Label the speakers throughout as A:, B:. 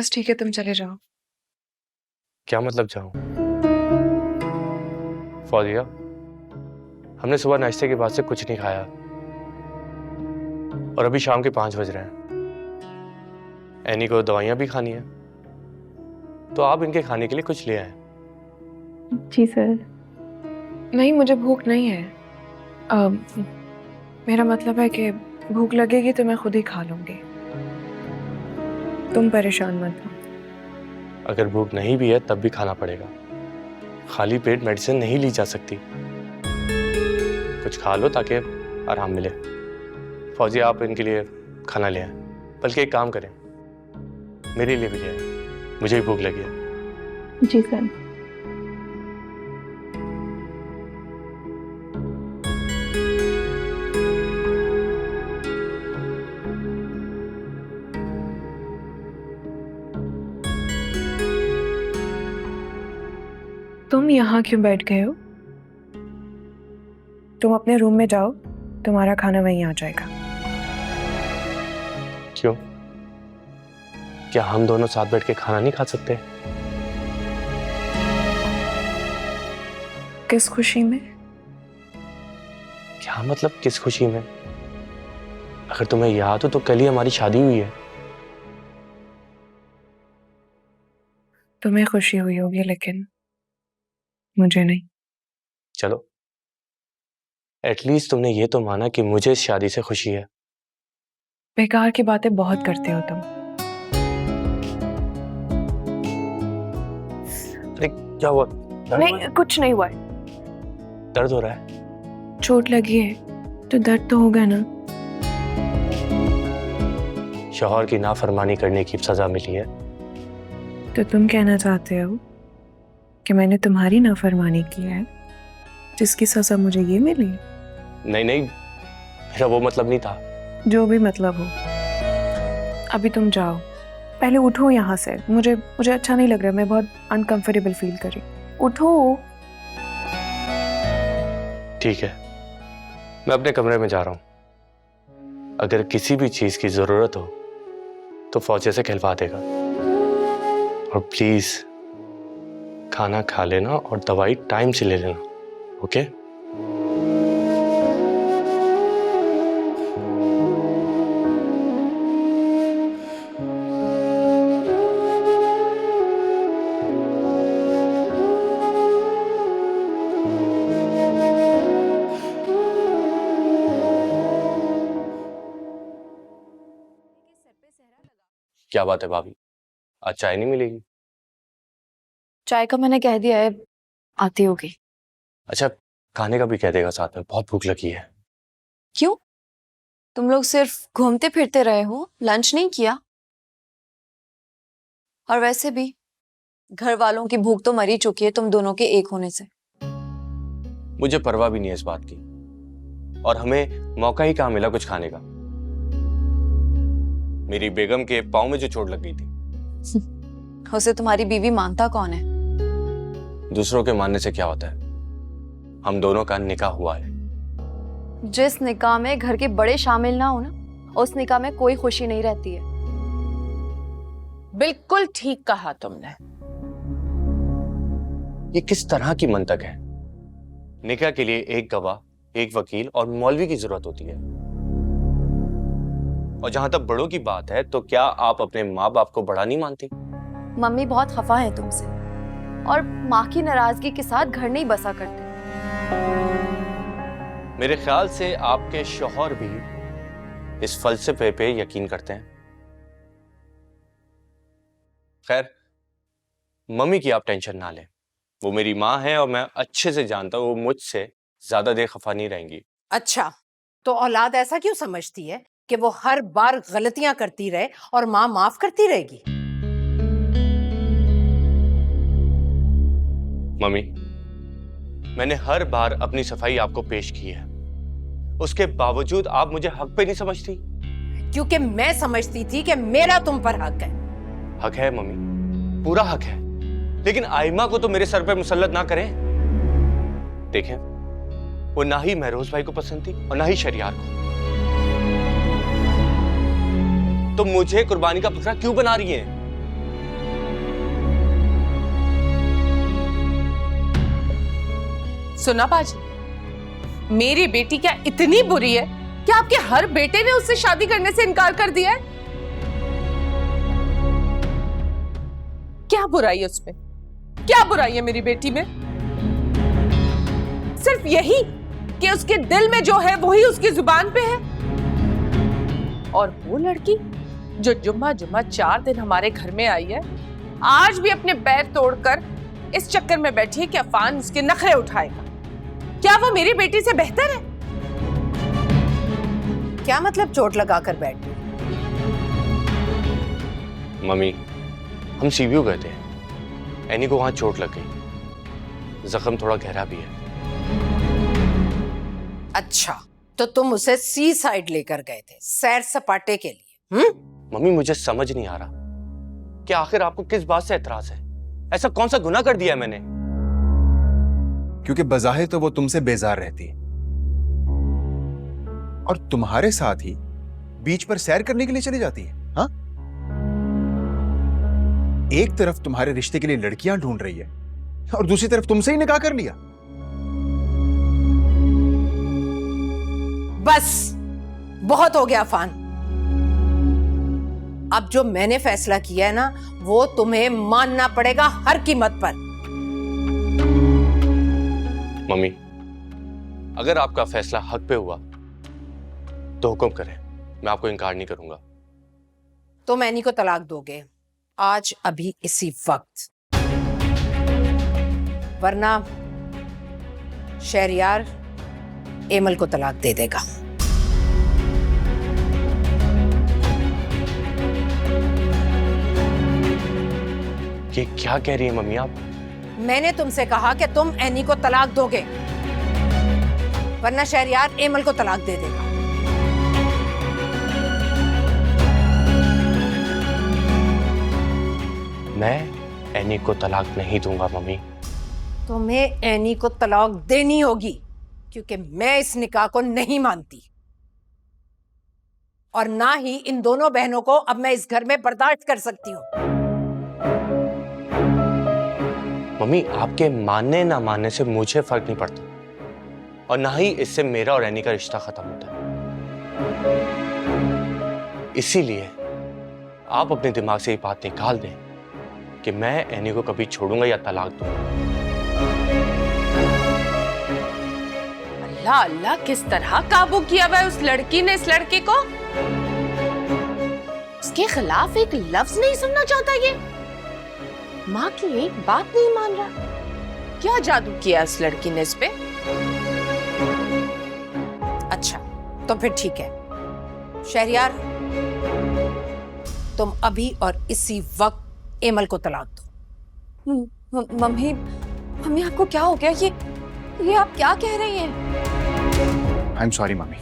A: बस ठीक है, तुम चले जाओ।
B: क्या मतलब जाऊं? फौजिया, हमने सुबह नाश्ते के बाद से कुछ नहीं खाया और अभी शाम के 5 बज रहे हैं। एनी को दवाइयां भी खानी है, तो आप इनके खाने के लिए कुछ ले आए।
C: जी सर।
A: नहीं, मुझे भूख नहीं है। मेरा मतलब है कि भूख लगेगी तो मैं खुद ही खा लूंगी। तुम परेशान मत हो।
B: अगर भूख नहीं भी है तब भी खाना पड़ेगा। खाली पेट मेडिसिन नहीं ली जा सकती। कुछ खा लो ताकि आराम मिले। फौजी, आप इनके लिए खाना ले आए। बल्कि एक काम करें, मेरे लिए भी ले आए, मुझे भी भूख लगी है।
C: जी सर।
A: तुम यहाँ क्यों बैठ गए हो? तुम अपने रूम में जाओ, तुम्हारा खाना वहीं आ जाएगा।
B: क्यों? क्या हम दोनों साथ बैठ के खाना नहीं खा सकते?
A: किस खुशी में?
B: क्या मतलब किस खुशी में? अगर तुम्हें याद हो तो कल ही हमारी शादी हुई है।
A: तुम्हें खुशी हुई होगी लेकिन मुझे नहीं।
B: चलो, एटलीस्ट तुमने ये तो माना कि मुझे इस शादी से खुशी है।
A: बेकार की बातें बहुत करते हो तुम।
B: अरे क्या हुआ?
A: नहीं, कुछ नहीं हुआ है।
B: दर्द हो रहा है?
A: चोट लगी है तो दर्द तो होगा ना।
B: शौहर की नाफरमानी करने की सजा मिली है।
A: तो तुम कहना चाहते हो कि मैंने तुम्हारी नाफरमानी की है जिसकी सजा मुझे ये मिली?
B: नहीं नहीं, मेरा वो मतलब नहीं था।
A: जो भी मतलब हो, अभी तुम जाओ। पहले उठो यहाँ से। मुझे अच्छा नहीं लग रहा, मैं बहुत अनकंफर्टेबल फील कर रही। उठो।
B: ठीक है, मैं अपने कमरे में जा रहा हूं। अगर किसी भी चीज की जरूरत हो तो फौजी से कहलवा देगा। और प्लीज खाना खा लेना और दवाई टाइम से ले लेना, ओके? क्या बात है भाभी, आज चाय नहीं मिलेगी?
D: चाय का मैंने कह दिया है, आती होगी।
B: अच्छा, खाने का भी कह देगा साथ में, बहुत भूख लगी है।
D: क्यों? तुम लोग सिर्फ घूमते फिरते रहे हो, लंच नहीं किया? और वैसे भी घर वालों की भूख तो मरी चुकी है तुम दोनों के एक होने से।
B: मुझे परवाह भी नहीं है इस बात की, और हमें मौका ही कहाँ मिला कुछ खाने का। मेरी बेगम के पाँव में जो चोट लग गई थी।
D: उसे तुम्हारी बीवी मानता कौन है?
B: दूसरों के मानने से क्या होता है? हम दोनों का निकाह हुआ है।
D: जिस निकाह में घर के बड़े शामिल ना हो ना, उस निकाह में कोई खुशी नहीं रहती है।
E: बिल्कुल ठीक कहा तुमने।
B: ये किस तरह की मंतक है? निकाह के लिए एक गवाह, एक वकील और मौलवी की जरूरत होती है। और जहां तक बड़ों की बात है, तो क्या आप अपने माँ बाप को बड़ा नहीं मानती?
D: मम्मी बहुत खफा है तुमसे और माँ की नाराजगी के साथ घर नहीं बसा करते।
B: मेरे ख्याल से आपके शौहर भी इस फलसफे पे यकीन करते हैं। खैर, मम्मी की आप टेंशन ना लें। वो मेरी माँ है और मैं अच्छे से जानता हूँ वो मुझसे ज्यादा देर खफा नहीं रहेंगी।
E: अच्छा, तो औलाद ऐसा क्यों समझती है कि वो हर बार गलतियां करती रहे और माँ माफ करती रहेगी?
B: मम्मी, मैंने हर बार अपनी सफाई आपको पेश की है, उसके बावजूद आप मुझे हक पे नहीं समझती।
E: क्योंकि मैं समझती थी कि मेरा तुम पर हक है।
B: हक है मम्मी, पूरा हक है, लेकिन आइमा को तो मेरे सर पे मुसल्लत ना करें। देखें, वो ना ही महरोज भाई को पसंद थी और ना ही शरियार को। तो मुझे कुर्बानी का बकरा क्यों बना रही है?
F: सुना बाजी, मेरी बेटी क्या इतनी बुरी है कि आपके हर बेटे ने उससे शादी करने से इनकार कर दिया है? क्या बुराई है उसमें? क्या बुराई है मेरी बेटी में? सिर्फ यही कि उसके दिल में जो है वही उसकी जुबान पे है। और वो लड़की जो जुम्मा जुम्मा 4 दिन हमारे घर में आई है, आज भी अपने पैर तोड़कर इस चक्कर में बैठी है कि अफान उसके नखरे उठाएगा। क्या वो मेरी बेटी से बेहतर है?
E: क्या मतलब चोट लगाकर बैठ गई?
B: मम्मी, हम सीबीयू गए थे। एनी को वहां चोट लग गई, जख्म थोड़ा गहरा भी है।
E: अच्छा, तो तुम उसे सी साइड लेकर गए थे सैर सपाटे के लिए?
B: मम्मी, मुझे समझ नहीं आ रहा कि आखिर आपको किस बात से एतराज है। ऐसा कौन सा गुनाह कर दिया है मैंने?
G: क्योंकि बज़ाहिर तो वो तुमसे बेजार रहती है और तुम्हारे साथ ही बीच पर सैर करने के लिए चली जाती है। हाँ, एक तरफ तुम्हारे रिश्ते के लिए लड़कियां ढूंढ रही है और दूसरी तरफ तुमसे ही निकाह कर लिया।
E: बस बहुत हो गया अफान। अब जो मैंने फैसला किया है ना, वो तुम्हें मानना पड़ेगा हर कीमत पर।
B: मम्मी, अगर आपका फैसला हक पे हुआ तो हुक्म करें, मैं आपको इनकार नहीं करूंगा।
E: तुम एनी को तलाक दोगे आज, अभी इसी वक्त, वरना शहरियार एमल को तलाक दे देगा।
B: ये क्या कह रही है मम्मी आप?
E: मैंने तुमसे कहा कि तुम एनी को तलाक दोगे, वरना शहरियार एमल को तलाक दे देगा।
B: मैं एनी को तलाक नहीं दूंगा मम्मी।
E: तुम्हें एनी को तलाक देनी होगी, क्योंकि मैं इस निकाह को नहीं मानती और ना ही इन दोनों बहनों को अब मैं इस घर में बर्दाश्त कर सकती हूँ।
B: मम्मी, आपके मानने ना मानने से मुझे फर्क नहीं पड़ता और ना ही इससे मेरा और एनी का रिश्ता खत्म होता है। इसीलिए आप अपने दिमाग से ये बात निकाल दें कि मैं एनी को कभी छोड़ूंगा या तलाक दूंगा।
F: अल्लाह अल्लाह, किस तरह काबू किया हुआ है उस लड़की ने इस लड़के को। उसके खिलाफ एक लफ्ज नहीं सुनना चाहता ये। माँ की एक बात नहीं मान रहा। क्या जादू किया इस लड़की ने इस पे?
E: अच्छा, तो फिर ठीक है शहरियार, तुम अभी और इसी वक्त एमल को तलाक दो।
D: मम्मी, मम्मी आपको क्या हो गया? ये आप क्या कह रही हैं?
G: आई एम सॉरी मम्मी,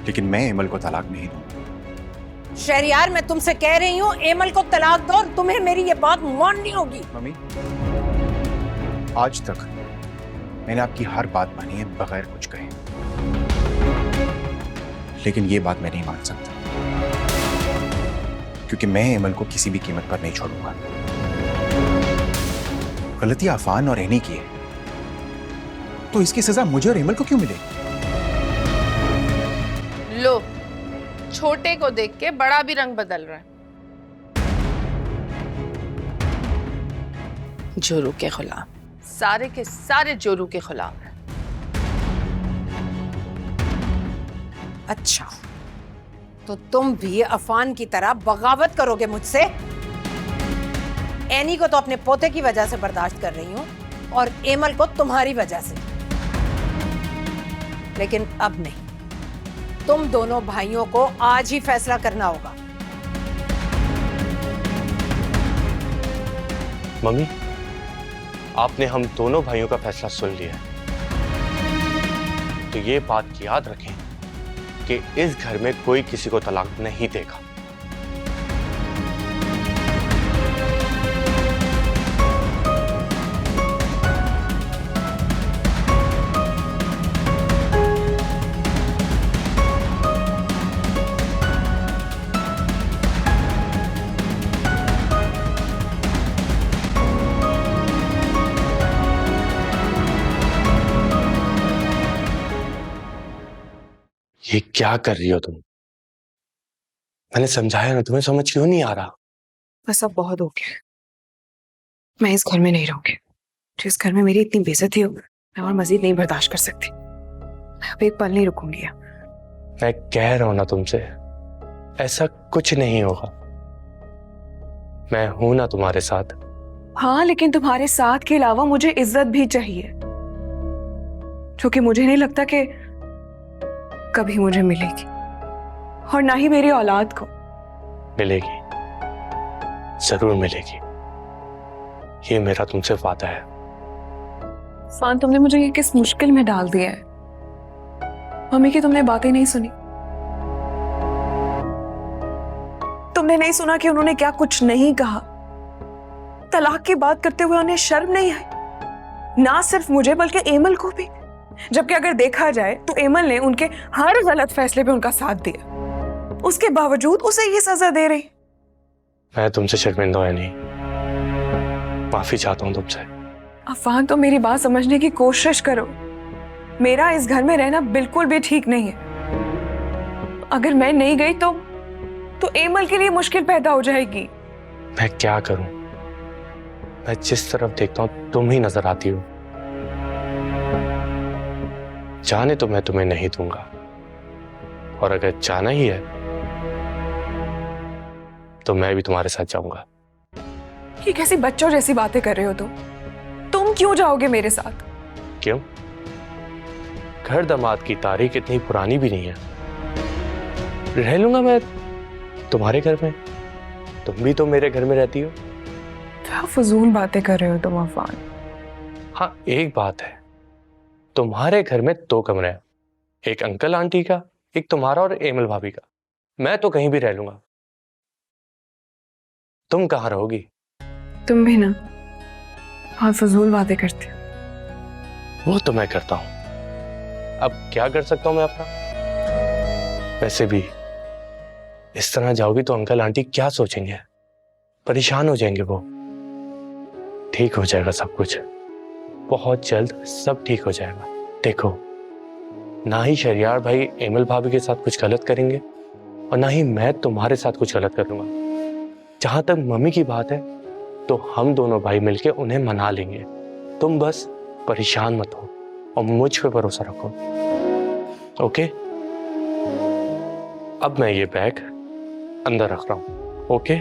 G: लेकिन मैं एमल को तलाक नहीं दूंगा।
E: शहरियार, मैं तुमसे कह रही हूँ एमल को तलाक दो और तुम्हें मेरी ये बात माननी होगी।
G: मम्मी, आज तक मैंने आपकी हर बात मानी है बगैर कुछ कहे, लेकिन ये बात मैं नहीं मान सकता क्योंकि मैं एमल को किसी भी कीमत पर नहीं छोड़ूंगा। गलती अफान और एनी की है, तो इसकी सजा मुझे और एमल को क्यों मिलेगी?
F: लो, छोटे को देख के बड़ा भी रंग बदल रहा है। जोरू के खिलाफ, सारे के सारे जोरू के खिलाफ है।
E: अच्छा, तो तुम भी अफान की तरह बगावत करोगे मुझसे? एनी को तो अपने पोते की वजह से बर्दाश्त कर रही हूं और एमल को तुम्हारी वजह से। लेकिन अब नहीं, तुम दोनों भाइयों को आज ही फैसला करना होगा।
B: मम्मी, आपने हम दोनों भाइयों का फैसला सुन लिया है, तो ये बात याद रखें कि इस घर में कोई किसी को तलाक नहीं देगा। ये क्या कर रही हो तुम? मैंने समझाया ना, तुम्हें समझ क्यों नहीं आ रहा?
A: बस अब बहुत हो गया। मैं इस घर में नहीं रहूंगी। जिस घर में मेरी इतनी बेइज्जती हो, मैं और मजीद नहीं बर्दाश्त कर सकती। मैं अब एक पल नहीं रुकूंगी यहाँ।
B: मैं कह रहा हूं ना तुमसे, ऐसा कुछ नहीं होगा। मैं हूं ना तुम्हारे साथ।
A: हाँ, लेकिन तुम्हारे साथ के अलावा मुझे इज्जत भी चाहिए, जो कि मुझे नहीं लगता कि कभी मुझे मिलेगी, और ना ही मेरी औलाद को।
B: मिलेगी, जरूर मिलेगी। ये मेरा तुमसे वादा है।
A: फान, तुमने मुझे ये किस मुश्किल में डाल दिया है। मम्मी की तुमने बातें नहीं सुनी। तुमने नहीं सुना कि उन्होंने क्या कुछ नहीं कहा। तलाक की बात करते हुए उन्हें शर्म नहीं आई, ना सिर्फ मुझे बल्कि एमल को भी। जबकि अगर देखा जाए तो एमल ने उनके हर गलत फैसले पे उनका साथ दिया, उसके बावजूद उसे ये सजा दे रही।
B: मैं तुमसे शर्मिंदा है नहीं, माफी चाहता हूं तुमसे।
A: अफवान, तो मेरी बात समझने की कोशिश करो। मेरा इस घर में रहना बिल्कुल भी ठीक नहीं है। अगर मैं नहीं गई तो एमल के लिए मुश्किल पैदा हो जाएगी।
B: मैं क्या करूं? मैं जिस तरफ देखता हूं तुम ही नजर आती हो। जाने तो मैं तुम्हें नहीं दूंगा, और अगर जाना ही है तो मैं भी तुम्हारे साथ जाऊंगा।
A: ये कैसी बच्चों जैसी बातें कर रहे हो तुम क्यों जाओगे मेरे साथ?
B: क्यों? घर दामाद की तारीख इतनी पुरानी भी नहीं है। रह लूंगा मैं तुम्हारे घर में, तुम भी तो मेरे घर में रहती हो।
A: क्या फजूल बातें कर रहे हो तुम अफवान।
B: हाँ, एक बात है, तुम्हारे घर में 2 कमरे हैं, एक अंकल आंटी का, एक तुम्हारा और एमल भाभी का। मैं तो कहीं भी रह लूंगा। तुम कहाँ रहोगी?
A: तुम भी ना बहुत फजूल बातें करते हो।
B: वो तो मैं करता हूं, अब क्या कर सकता हूं मैं अपना? वैसे भी इस तरह जाओगी तो अंकल आंटी क्या सोचेंगे? परेशान हो जाएंगे वो। ठीक हो जाएगा सब कुछ, बहुत जल्द सब ठीक हो जाएगा। देखो, ना ही शरियार भाई एमल भाभी के साथ कुछ गलत करेंगे, और ना ही मैं तुम्हारे साथ कुछ गलत करूंगा। जहां तक मम्मी की बात है, तो हम दोनों भाई मिलके उन्हें मना लेंगे। तुम बस परेशान मत हो और मुझ पे भरोसा रखो, ओके? अब मैं ये बैग अंदर रख रहा हूं, ओके?